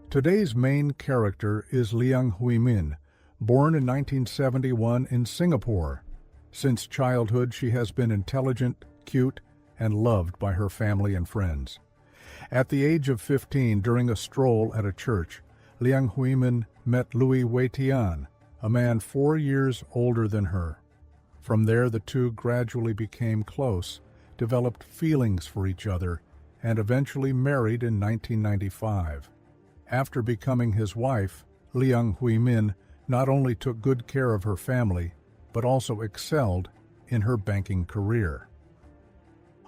Today's main character is Liang Huimin, born in 1971 in Singapore. Since childhood, she has been intelligent, cute, and loved by her family and friends. At the age of 15, during a stroll at a church, Liang Huimin met Lui Weitian, a man 4 years older than her. From there, the two gradually became close, developed feelings for each other, and eventually married in 1995. After becoming his wife, Liang Huimin not only took good care of her family, but also excelled in her banking career.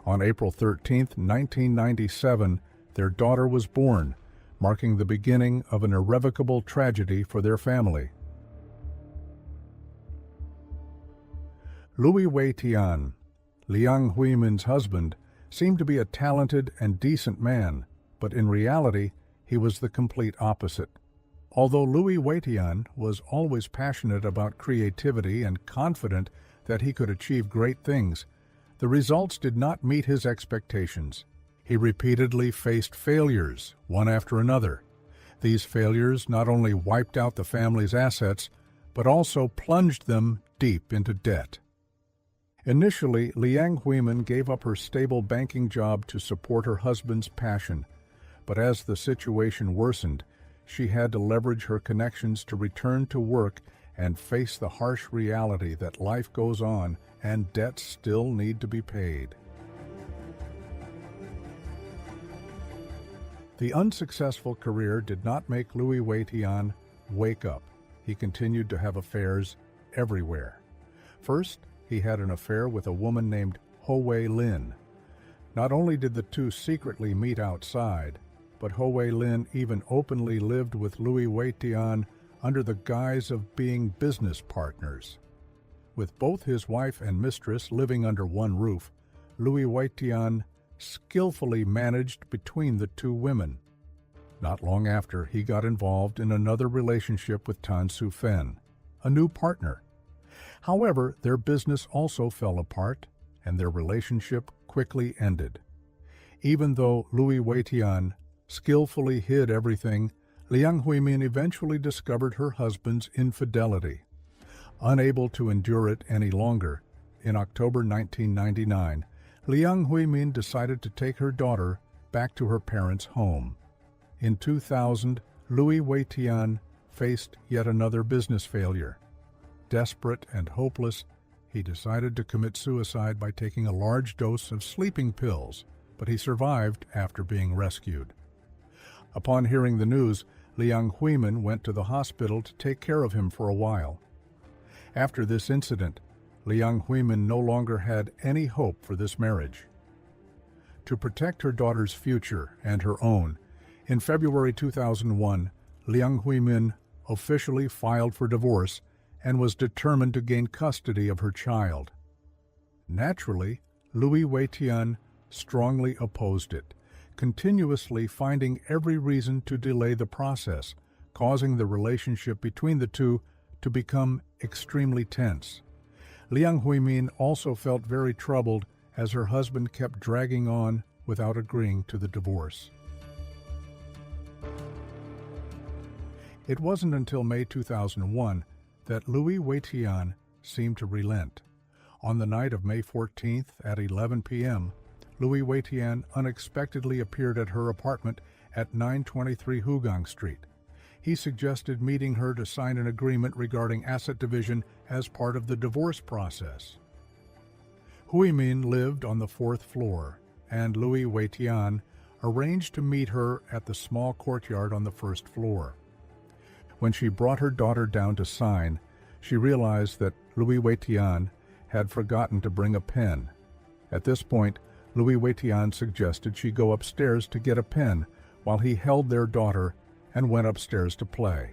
On April 13, 1997, their daughter was born, marking the beginning of an irrevocable tragedy for their family. Lui Weitian, Liang Huimin's husband, seemed to be a talented and decent man, but in reality, he was the complete opposite. Although Lui Weitian was always passionate about creativity and confident that he could achieve great things, the results did not meet his expectations. He repeatedly faced failures, one after another. These failures not only wiped out the family's assets, but also plunged them deep into debt. Initially, Liang Huimin gave up her stable banking job to support her husband's passion, but as the situation worsened, she had to leverage her connections to return to work and face the harsh reality that life goes on and debts still need to be paid. The unsuccessful career did not make Lui Weitian wake up. He continued to have affairs everywhere. First, he had an affair with a woman named Ho Wei Lin. Not only did the two secretly meet outside, but Ho Wei Lin even openly lived with Lui Weitian under the guise of being business partners. With both his wife and mistress living under one roof, Lui Weitian skillfully managed between the two women. Not long after, he got involved in another relationship with Tan Su Fen, a new partner. However, their business also fell apart, and their relationship quickly ended. Even though Lui Weitian skillfully hid everything, Liang Huimin eventually discovered her husband's infidelity. Unable to endure it any longer, in October 1999, Liang Huimin decided to take her daughter back to her parents' home. In 2000, Lui Weitian faced yet another business failure. Desperate and hopeless, he decided to commit suicide by taking a large dose of sleeping pills, but he survived after being rescued. Upon hearing the news, Liang Huimin went to the hospital to take care of him for a while. After this incident, Liang Huimin no longer had any hope for this marriage. To protect her daughter's future and her own, in February 2001, Liang Huimin officially filed for divorce and was determined to gain custody of her child. Naturally, Lui Weitian strongly opposed it, continuously finding every reason to delay the process, causing the relationship between the two to become extremely tense. Liang Huimin also felt very troubled as her husband kept dragging on without agreeing to the divorce. It wasn't until May 2001 that Lui Weitian seemed to relent. On the night of May 14th at 11 p.m., Lui Weitian unexpectedly appeared at her apartment at 923 Hugang Street. He suggested meeting her to sign an agreement regarding asset division as part of the divorce process. Huimin lived on the 4th floor, and Lui Weitian arranged to meet her at the small courtyard on the 1st floor. When she brought her daughter down to sign, she realized that Lui Weitian had forgotten to bring a pen. At this point, Lui Weitian suggested she go upstairs to get a pen while he held their daughter and went upstairs to play.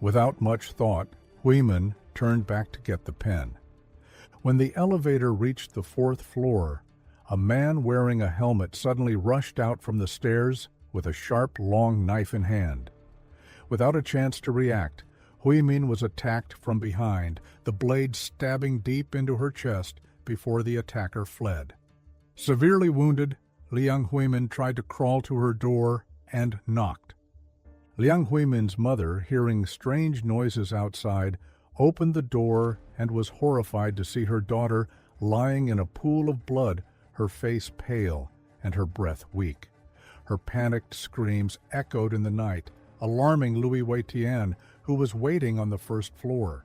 Without much thought, Huimin turned back to get the pen. When the elevator reached the 4th floor, a man wearing a helmet suddenly rushed out from the stairs with a sharp, long knife in hand. Without a chance to react, Huimin was attacked from behind, the blade stabbing deep into her chest before the attacker fled. Severely wounded, Liang Huimin tried to crawl to her door and knocked. Liang Huimin's mother, hearing strange noises outside, opened the door and was horrified to see her daughter lying in a pool of blood, her face pale and her breath weak. Her panicked screams echoed in the night, alarming Lui Weitian, who was waiting on the first floor.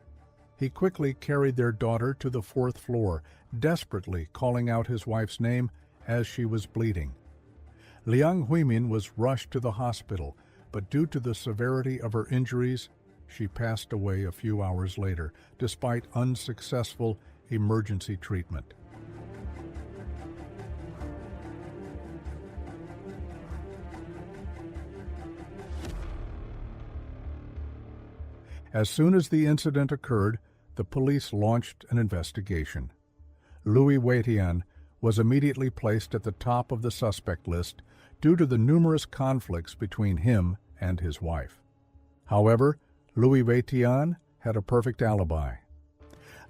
He quickly carried their daughter to the fourth floor, desperately calling out his wife's name as she was bleeding. Liang Huimin was rushed to the hospital, but due to the severity of her injuries, she passed away a few hours later, despite unsuccessful emergency treatment. As soon as the incident occurred, the police launched an investigation. Lui Weitian was immediately placed at the top of the suspect list due to the numerous conflicts between him and his wife. However, Lui Weitian had a perfect alibi.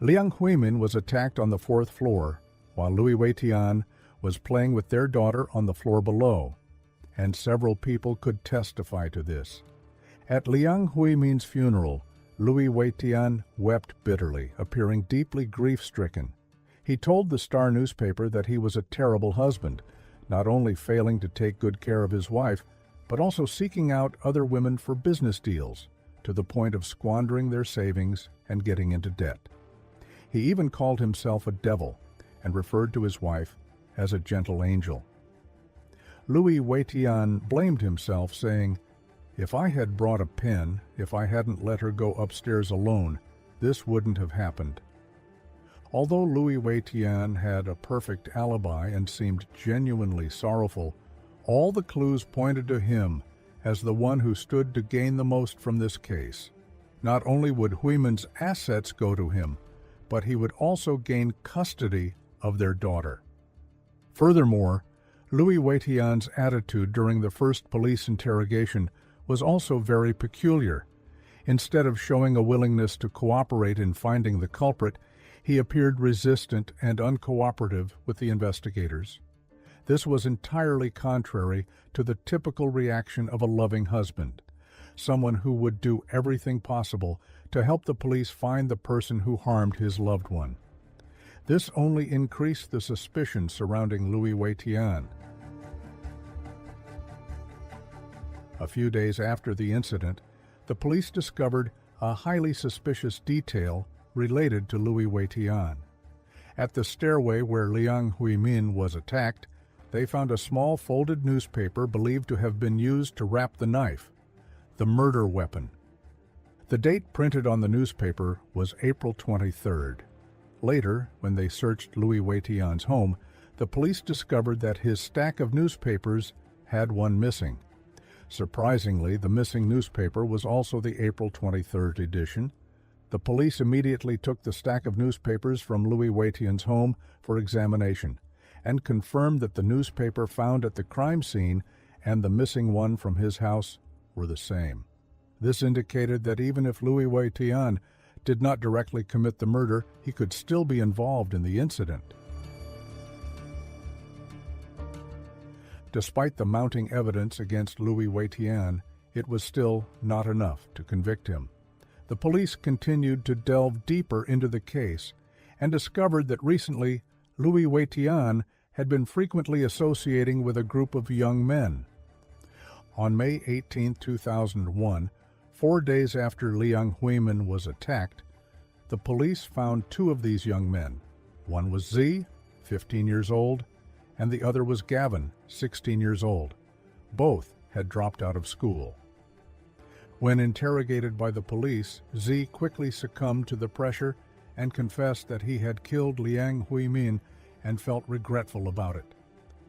Liang Huimin was attacked on the fourth floor, while Lui Weitian was playing with their daughter on the floor below, and several people could testify to this. At Liang Huimin's funeral, Lui Weitian wept bitterly, appearing deeply grief-stricken. He told the Star newspaper that he was a terrible husband, not only failing to take good care of his wife, but also seeking out other women for business deals, to the point of squandering their savings and getting into debt. He even called himself a devil and referred to his wife as a gentle angel. Lui Weitian blamed himself, saying, "If I had brought a pen, if I hadn't let her go upstairs alone, this wouldn't have happened." Although Lui Weitian had a perfect alibi and seemed genuinely sorrowful, all the clues pointed to him as the one who stood to gain the most from this case. Not only would Huimin's assets go to him, but he would also gain custody of their daughter. Furthermore, Lui Weitian's attitude during the first police interrogation was also very peculiar. Instead of showing a willingness to cooperate in finding the culprit, he appeared resistant and uncooperative with the investigators. This was entirely contrary to the typical reaction of a loving husband, someone who would do everything possible to help the police find the person who harmed his loved one. This only increased the suspicion surrounding Lui Weitian. A few days after the incident, the police discovered a highly suspicious detail related to Lui Weitian. At the stairway where Liang Huimin was attacked, they found a small folded newspaper believed to have been used to wrap the knife, the murder weapon. The date printed on the newspaper was April 23rd. Later, when they searched Lui Weitian's home, the police discovered that his stack of newspapers had one missing. Surprisingly, the missing newspaper was also the April 23rd edition. The police immediately took the stack of newspapers from Lui Weitian's home for examination and confirmed that the newspaper found at the crime scene and the missing one from his house were the same. This indicated that even if Lui Weitian did not directly commit the murder, he could still be involved in the incident. Despite the mounting evidence against Lui Weitian, it was still not enough to convict him. The police continued to delve deeper into the case and discovered that recently Lui Weitian had been frequently associating with a group of young men. On May 18, 2001, 4 days after Liang Huimin was attacked, the police found 2 of these young men. One was Z, 15 years old, and the other was Gavin, 16 years old. Both had dropped out of school. When interrogated by the police, Z quickly succumbed to the pressure and confessed that he had killed Liang Huimin and felt regretful about it.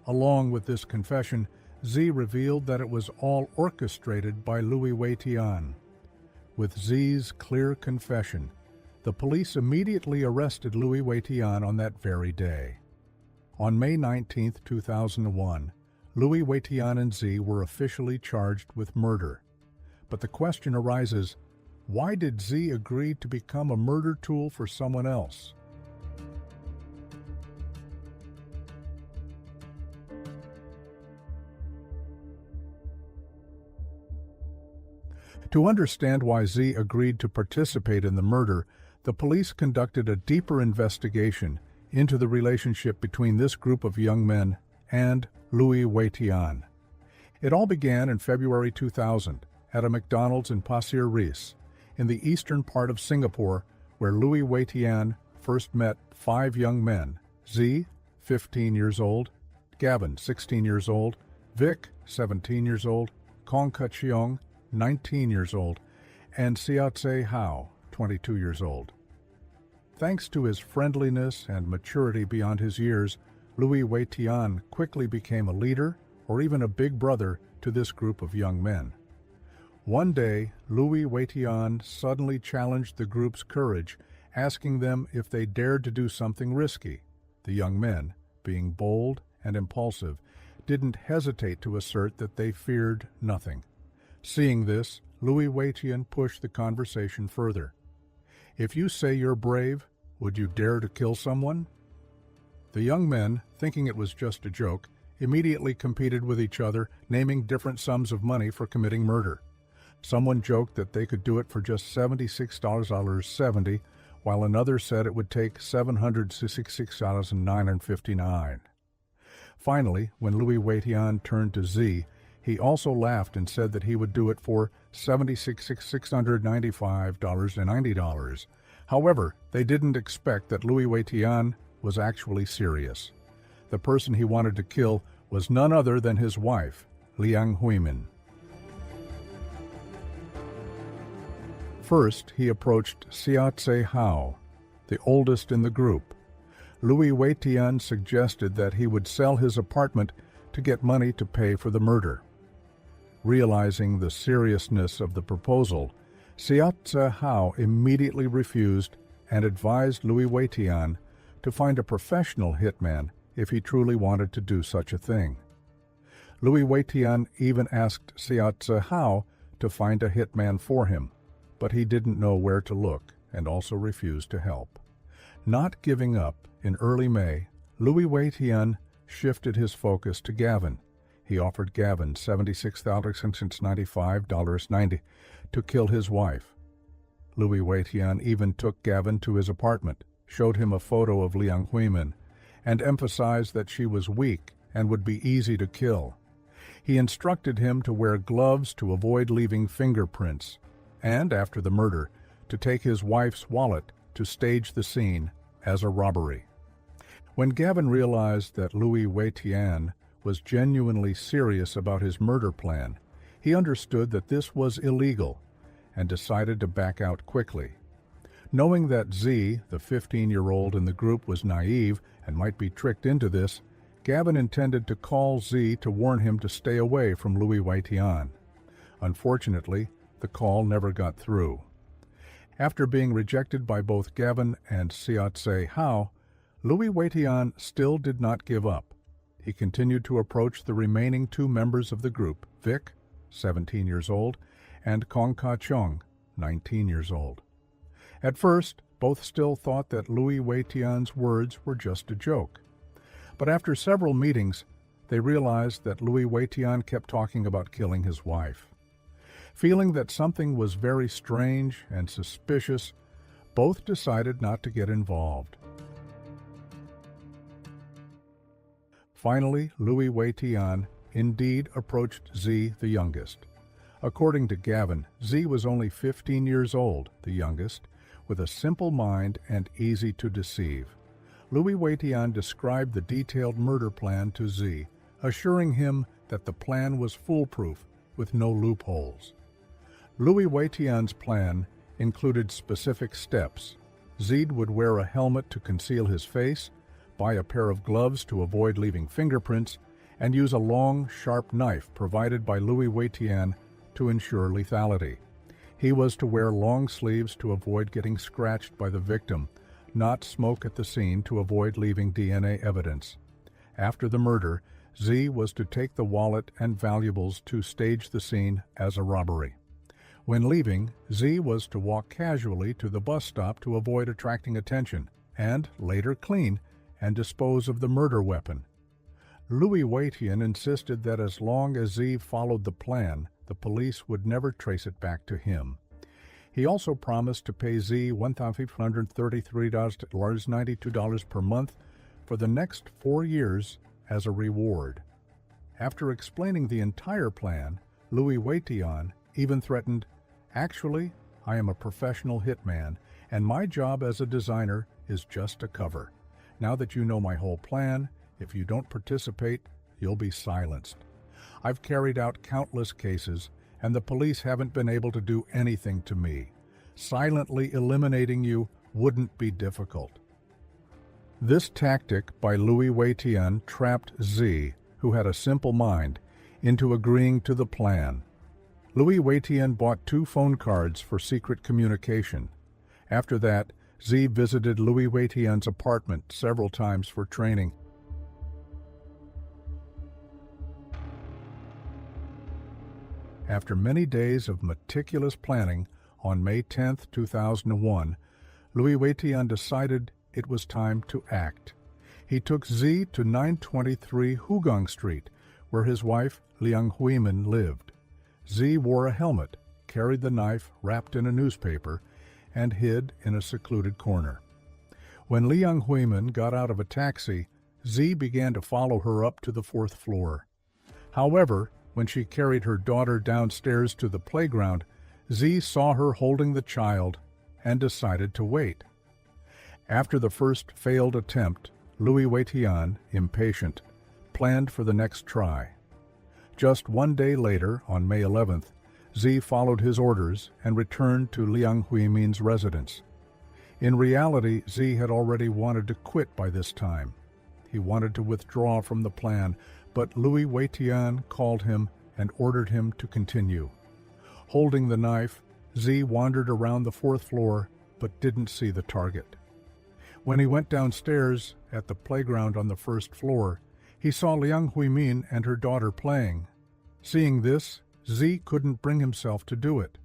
Along with this confession, Z revealed that it was all orchestrated by Lui Weitian. With Z's clear confession, the police immediately arrested Lui Weitian on that very day. On May 19, 2001, Lui Weitian and Z were officially charged with murder. But the question arises, why did Z agree to become a murder tool for someone else? To understand why Z agreed to participate in the murder, the police conducted a deeper investigation into the relationship between this group of young men and Lui Weitian. It all began in February 2000 at a McDonald's in Pasir Ris, in the eastern part of Singapore, where Lui Weitian first met 5 young men: Z, 15 years old; Gavin, 16 years old; Vic, 17 years old; Kong Ka Chiong, 19 years old, and Siatse Hao, 22 years old. Thanks to his friendliness and maturity beyond his years, Lui Weitian quickly became a leader, or even a big brother, to this group of young men. One day, Lui Weitian suddenly challenged the group's courage, asking them if they dared to do something risky. The young men, being bold and impulsive, didn't hesitate to assert that they feared nothing. Seeing this, Lui Weitian pushed the conversation further. "If you say you're brave, would you dare to kill someone?" The young men, thinking it was just a joke, immediately competed with each other, naming different sums of money for committing murder. Someone joked that they could do it for just $76.70, while another said it would take $766.959. Finally, when Lui Weitian turned to Z, he also laughed and said that he would do it for $76,695.90. However, they didn't expect that Lui Weitian was actually serious. The person he wanted to kill was none other than his wife, Liang Huimin. First, he approached Siatse Hao, the oldest in the group. Lui Weitian suggested that he would sell his apartment to get money to pay for the murder. Realizing the seriousness of the proposal, Siatse Hao immediately refused and advised Lui Weitian to find a professional hitman if he truly wanted to do such a thing. Lui Weitian even asked Siatse Hao to find a hitman for him, but he didn't know where to look and also refused to help. Not giving up, in early May, Lui Weitian shifted his focus to Gavin. He offered Gavin $76,695.90 to kill his wife. Lui Weitian even took Gavin to his apartment, showed him a photo of Liang Huimin, and emphasized that she was weak and would be easy to kill. He instructed him to wear gloves to avoid leaving fingerprints, and after the murder, to take his wife's wallet to stage the scene as a robbery. When Gavin realized that Lui Weitian was genuinely serious about his murder plan, he understood that this was illegal and decided to back out quickly. Knowing that Z, the 15-year-old in the group, was naive and might be tricked into this, Gavin intended to call Z to warn him to stay away from Lui Weitian. Unfortunately, the call never got through. After being rejected by both Gavin and Siatse Hao, Lui Weitian still did not give up. He continued to approach the remaining 2 members of the group, Vic, 17 years old, and Kong Ka Chiong, 19 years old. At first, both still thought that Lui Weitian's words were just a joke. But after several meetings, they realized that Lui Weitian kept talking about killing his wife. Feeling that something was very strange and suspicious, both decided not to get involved. Finally, Lui Weitian indeed approached Z, the youngest. According to Gavin, Z was only 15 years old, the youngest, with a simple mind and easy to deceive. Lui Weitian described the detailed murder plan to Z, assuring him that the plan was foolproof, with no loopholes. Lui Weitian's plan included specific steps. Z would wear a helmet to conceal his face, buy a pair of gloves to avoid leaving fingerprints, and use a long, sharp knife provided by Lui Weitian to ensure lethality. He was to wear long sleeves to avoid getting scratched by the victim, not smoke at the scene to avoid leaving DNA evidence. After the murder, Z was to take the wallet and valuables to stage the scene as a robbery. When leaving, Z was to walk casually to the bus stop to avoid attracting attention, and later clean and dispose of the murder weapon. Lui Weitian insisted that as long as Z followed the plan, the police would never trace it back to him. He also promised to pay Z $1,533.92 per month for the next 4 years as a reward. After explaining the entire plan, Lui Weitian even threatened, "Actually, I am a professional hitman, and my job as a designer is just a cover. Now that you know my whole plan, if you don't participate, you'll be silenced. I've carried out countless cases, and the police haven't been able to do anything to me. Silently eliminating you wouldn't be difficult." This tactic by Lui Weitian trapped Z, who had a simple mind, into agreeing to the plan. Lui Weitian bought 2 phone cards for secret communication. After that, Z visited Lui Weitian's apartment several times for training. After many days of meticulous planning, on May 10, 2001, Lui Weitian decided it was time to act. He took Z to 923 Hugong Street, where his wife, Liang Huimin, lived. Z wore a helmet, carried the knife wrapped in a newspaper, and hid in a secluded corner. When Liang Huimin got out of a taxi, Z began to follow her up to the 4th floor. However, when she carried her daughter downstairs to the playground, Z saw her holding the child and decided to wait. After the first failed attempt, Lui Weitian, impatient, planned for the next try. Just 1 day later, on May 11th, Z followed his orders and returned to Liang Huimin's residence. In reality, Z had already wanted to quit by this time. He wanted to withdraw from the plan, but Lui Weitian called him and ordered him to continue. Holding the knife, Z wandered around the 4th floor but didn't see the target. When he went downstairs at the playground on the 1st floor, he saw Liang Huimin and her daughter playing. Seeing this, Z couldn't bring himself to do it.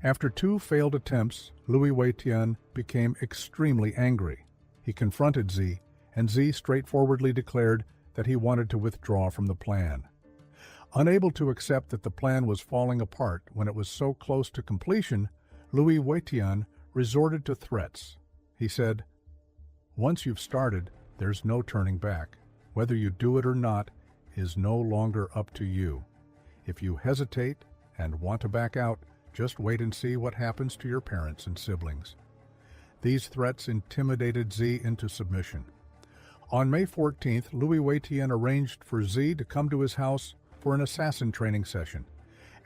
After 2 failed attempts, Lui Weitian became extremely angry. He confronted Z, and Z straightforwardly declared that he wanted to withdraw from the plan. Unable to accept that the plan was falling apart when it was so close to completion, Lui Weitian resorted to threats. He said, "Once you've started, there's no turning back. Whether you do it or not is no longer up to you. If you hesitate and want to back out, just wait and see what happens to your parents and siblings." These threats intimidated Z into submission. On May 14th, Lui Weitian arranged for Z to come to his house for an assassin training session.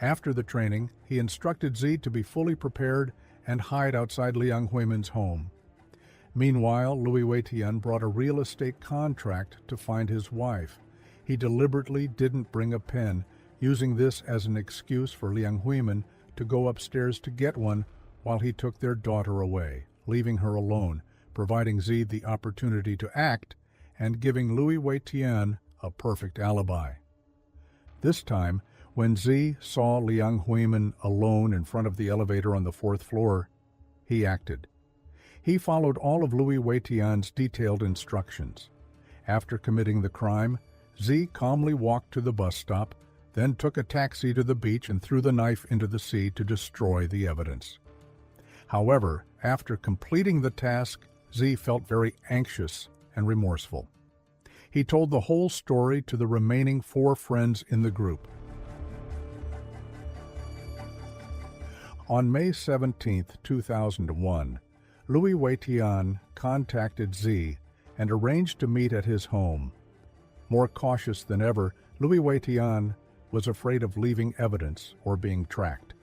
After the training, he instructed Z to be fully prepared and hide outside Liang Huimin's home. Meanwhile, Lui Weitian brought a real estate contract to find his wife. He deliberately didn't bring a pen, using this as an excuse for Liang Huimin to go upstairs to get one while he took their daughter away, leaving her alone, providing Z the opportunity to act and giving Lui Weitian a perfect alibi. This time, when Z saw Liang Huimin alone in front of the elevator on the 4th floor, he acted. He followed all of Lui Weitian's detailed instructions. After committing the crime, Z calmly walked to the bus stop, then took a taxi to the beach and threw the knife into the sea to destroy the evidence. However, after completing the task, Z felt very anxious and remorseful. He told the whole story to the remaining 4 friends in the group. On May 17, 2001, Lui Weitian contacted Z and arranged to meet at his home. More cautious than ever, Lui Weitian was afraid of leaving evidence or being tracked.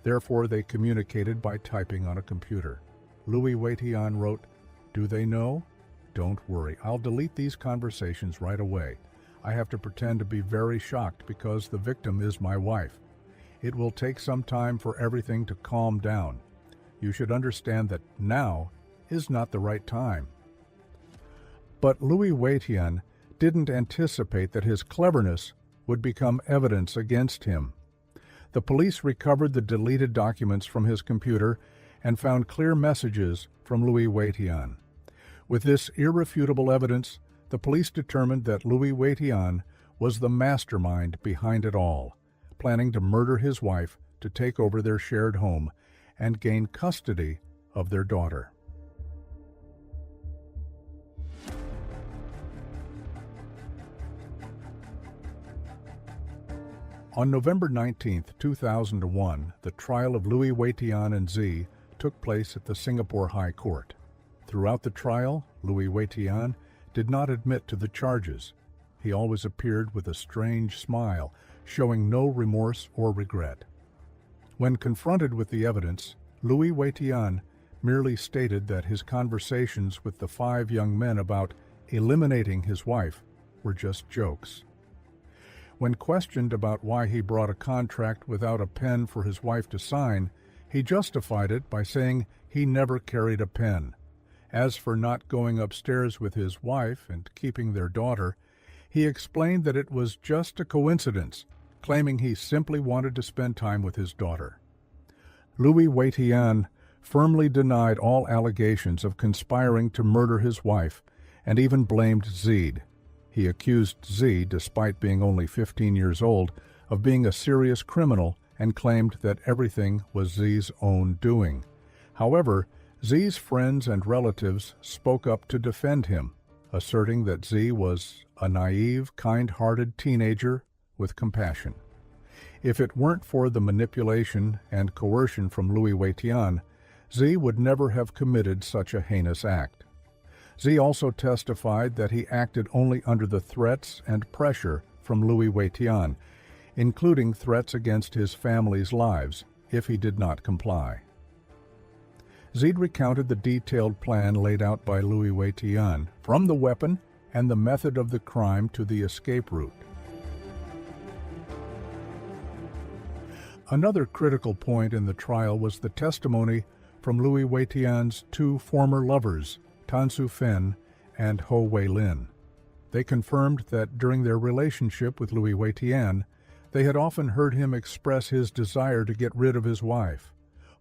Therefore, they communicated by typing on a computer. Lui Weitian wrote, "Do they know? Don't worry, I'll delete these conversations right away. I have to pretend to be very shocked because the victim is my wife. It will take some time for everything to calm down. You should understand that now is not the right time." But Lui Weitian didn't anticipate that his cleverness would become evidence against him. The police recovered the deleted documents from his computer and found clear messages from Lui Weitian. With this irrefutable evidence, the police determined that Lui Weitian was the mastermind behind it all, planning to murder his wife to take over their shared home and gain custody of their daughter. On November 19, 2001, the trial of Lui Weitian and Z took place at the Singapore High Court. Throughout the trial, Lui Weitian did not admit to the charges. He always appeared with a strange smile, showing no remorse or regret. When confronted with the evidence, Lui Weitian merely stated that his conversations with the 5 young men about eliminating his wife were just jokes. When questioned about why he brought a contract without a pen for his wife to sign, he justified it by saying he never carried a pen. As for not going upstairs with his wife and keeping their daughter, he explained that it was just a coincidence, claiming he simply wanted to spend time with his daughter. Lui Weitian firmly denied all allegations of conspiring to murder his wife and even blamed Z. He accused Z, despite being only 15 years old, of being a serious criminal and claimed that everything was Z's own doing. However, Z's friends and relatives spoke up to defend him, asserting that Z was a naive, kind-hearted teenager with compassion. If it weren't for the manipulation and coercion from Lui Weitian, Z would never have committed such a heinous act. Z also testified that he acted only under the threats and pressure from Lui Weitian, including threats against his family's lives if he did not comply. Z recounted the detailed plan laid out by Lui Weitian, from the weapon and the method of the crime to the escape route. Another critical point in the trial was the testimony from Lui Weitian's 2 former lovers, Tan Su Fen and Ho Wei Lin. They confirmed that during their relationship with Lui Weitian, they had often heard him express his desire to get rid of his wife.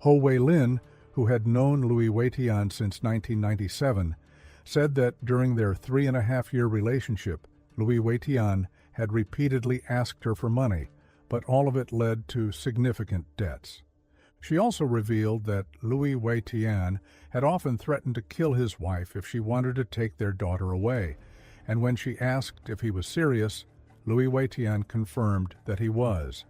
Ho Wei Lin, who had known Lui Weitian since 1997, said that during their 3.5-year relationship, Lui Weitian had repeatedly asked her for money, but all of it led to significant debts. She also revealed that Lui Weitian had often threatened to kill his wife if she wanted to take their daughter away, and when she asked if he was serious, Lui Weitian confirmed that he was.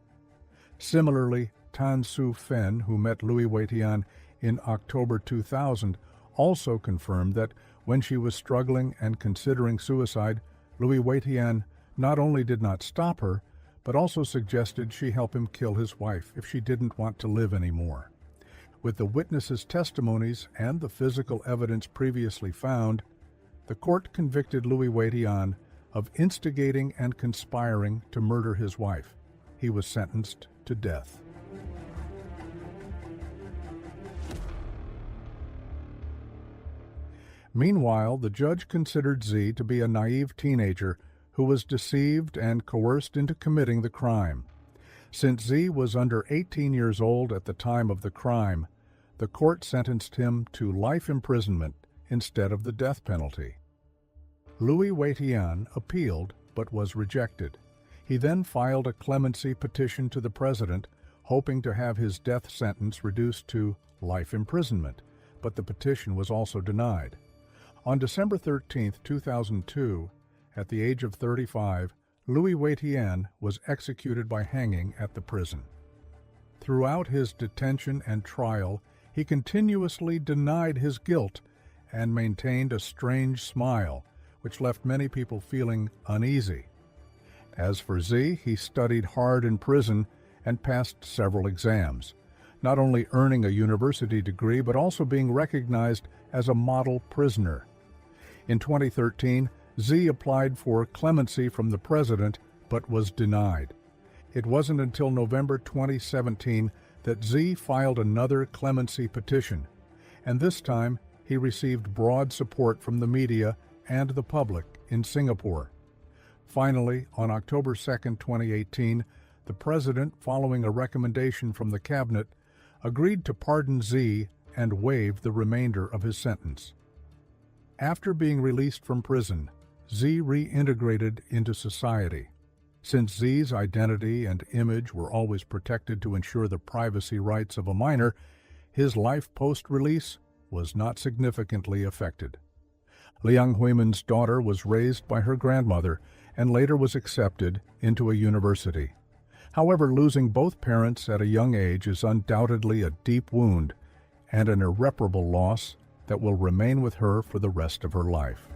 Similarly, Tan Su Fen, who met Lui Weitian in October 2000, also confirmed that when she was struggling and considering suicide, Lui Weitian not only did not stop her, but also suggested she help him kill his wife if she didn't want to live anymore. With the witnesses' testimonies and the physical evidence previously found, the court convicted Lui Weitian of instigating and conspiring to murder his wife. He was sentenced to death. Meanwhile, the judge considered Z to be a naive teenager who was deceived and coerced into committing the crime. Since Z was under 18 years old at the time of the crime, the court sentenced him to life imprisonment instead of the death penalty. Lui Weitian appealed but was rejected. He then filed a clemency petition to the president, hoping to have his death sentence reduced to life imprisonment, but the petition was also denied. On December 13, 2002, at the age of 35, Lui Weitian was executed by hanging at the prison. Throughout his detention and trial, he continuously denied his guilt and maintained a strange smile, which left many people feeling uneasy. As for Z, he studied hard in prison and passed several exams, not only earning a university degree but also being recognized as a model prisoner. In 2013, Z applied for clemency from the president but was denied. It wasn't until November 2017 that Z filed another clemency petition, and this time he received broad support from the media and the public in Singapore. Finally, on October 2, 2018, the president, following a recommendation from the cabinet, agreed to pardon Z and waive the remainder of his sentence. After being released from prison, Z reintegrated into society. Since Z's identity and image were always protected to ensure the privacy rights of a minor, his life post-release was not significantly affected. Liang Huimin's daughter was raised by her grandmother and later was accepted into a university. However, losing both parents at a young age is undoubtedly a deep wound and an irreparable loss that will remain with her for the rest of her life.